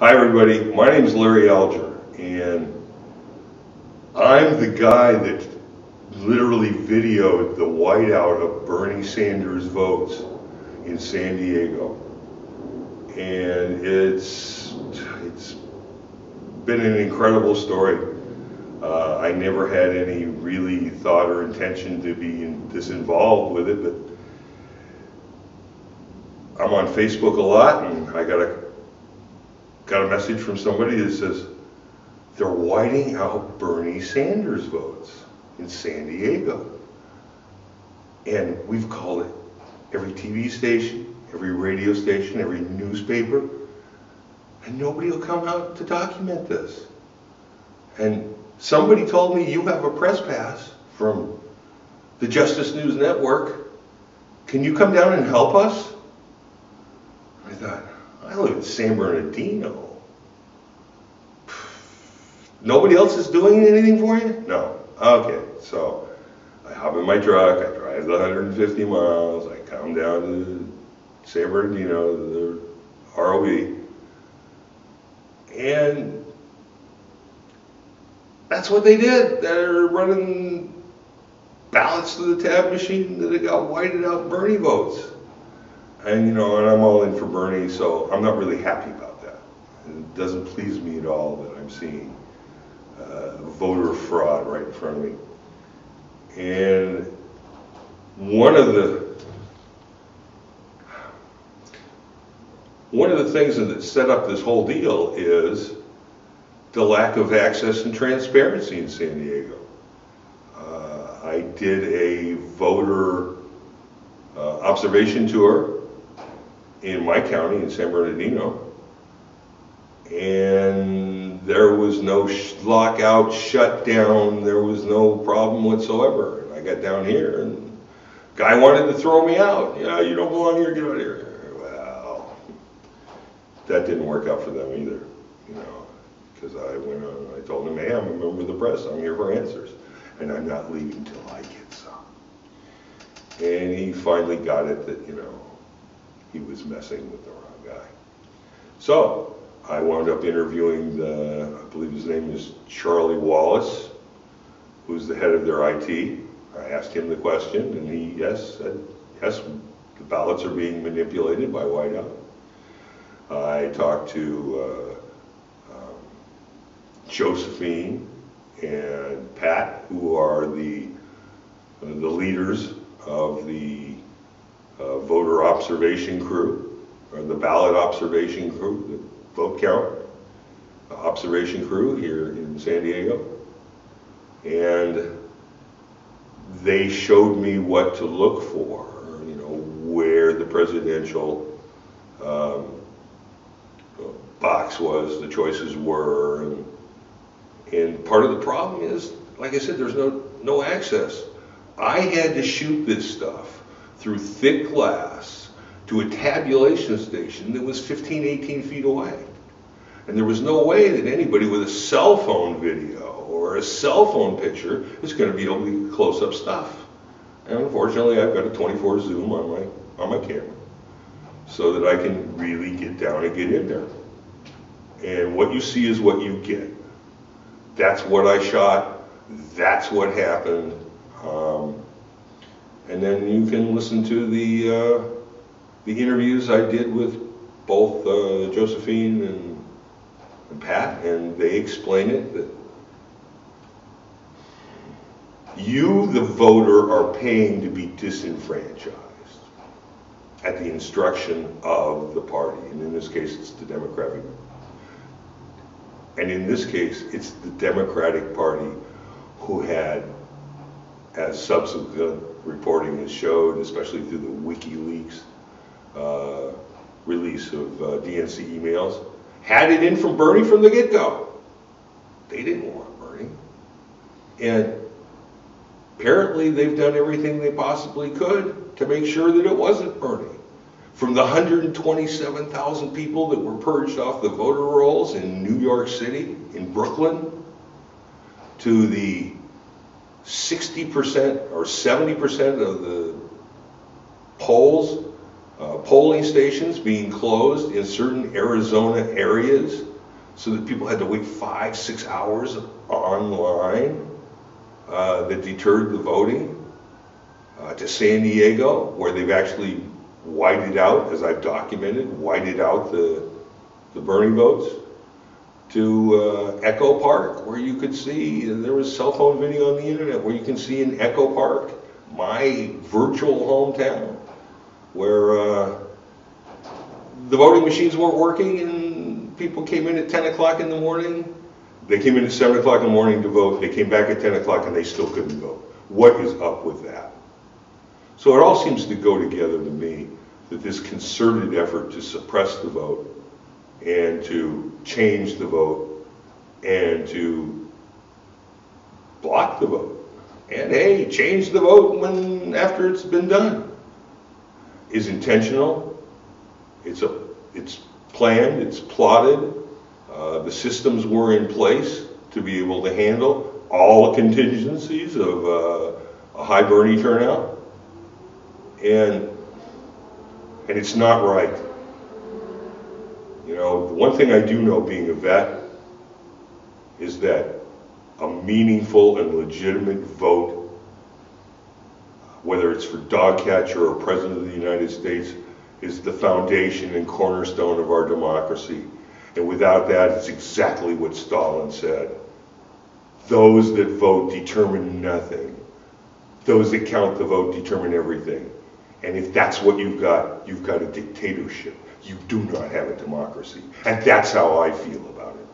Hi everybody, my name is Larry Alger, and I'm the guy that literally videoed the whiteout of Bernie Sanders' votes in San Diego. And it's been an incredible story. I never had any really thought or intention to be this involved with it, but I'm on Facebook a lot, and I got a message from somebody that says they're whiting out Bernie Sanders votes in San Diego. And we've called it every TV station, every radio station, every newspaper, and nobody will come out to document this. And somebody told me, you have a press pass from the Justice News Network. Can you come down and help us? I thought, I live in San Bernardino. Nobody else is doing anything for you? No. Okay, so I hop in my truck, I drive the 150 miles, I come down to San Bernardino, the ROV, and that's what they did. They're running ballots to the tab machine that it got whited out Bernie votes. And and I'm all in for Bernie, so I'm not really happy about that. It doesn't please me at all that I'm seeing voter fraud right in front of me. And one of the things that set up this whole deal is the lack of access and transparency in San Diego. I did a voter observation tour in my county, in San Bernardino, and there was no lockout, shutdown, there was no problem whatsoever. And I got down here, and the guy wanted to throw me out. Yeah, you don't belong here, get out of here. Well, that didn't work out for them either, because I went on, I told him, hey, I'm a member of the press, I'm here for answers, and I'm not leaving till I get some. And he finally got it that, he was messing with the wrong guy. So I wound up interviewing I believe his name is Charlie Wallace, who's the head of their IT. I asked him the question, and he said, yes, the ballots are being manipulated by whiteout. I talked to Josephine and Pat, who are the leaders of the voter observation crew, or the ballot observation crew, the vote count observation crew here in San Diego. And they showed me what to look for, where the presidential box was, the choices were, and part of the problem is, like I said, there's no access. I had to shoot this stuff through thick glass to a tabulation station that was 15, 18 feet away. And there was no way that anybody with a cell phone video or a cell phone picture is going to be able to get close-up stuff. And unfortunately, I've got a 24 zoom on my camera so that I can really get down and get in there. And what you see is what you get. That's what I shot. That's what happened. And then you can listen to the interviews I did with both Josephine and Pat, and they explain it that you, the voter, are paying to be disenfranchised at the instruction of the party, and in this case it's the Democratic. And in this case it's the Democratic Party who had, as subsequent reporting has showed, especially through the WikiLeaks release of DNC emails, had it in from Bernie from the get-go. They didn't want Bernie. And apparently they've done everything they possibly could to make sure that it wasn't Bernie. From the 127,000 people that were purged off the voter rolls in New York City, in Brooklyn, to the 60% or 70% of the polling stations being closed in certain Arizona areas so that people had to wait 5-6 hours online, that deterred the voting, to San Diego, where they've actually whited out, as I've documented, whited out the Bernie votes, to Echo Park, where you could see, there was cell phone video on the internet, where you can see in Echo Park, my virtual hometown, where the voting machines weren't working and people came in at 10 o'clock in the morning. They came in at 7 o'clock in the morning to vote. They came back at 10 o'clock and they still couldn't vote. What is up with that? So it all seems to go together to me, that this concerted effort to suppress the vote and to change the vote and to block the vote, and hey, change the vote after it's been done, is intentional. It's planned, it's plotted. The systems were in place to be able to handle all the contingencies of a high Bernie turnout, and it's not right. You know, the one thing I do know, being a vet, is that a meaningful and legitimate vote, whether it's for dog catcher or President of the United States, is the foundation and cornerstone of our democracy. And without that, it's exactly what Stalin said. Those that vote determine nothing. Those that count the vote determine everything. And if that's what you've got a dictatorship. You do not have a democracy. And that's how I feel about it.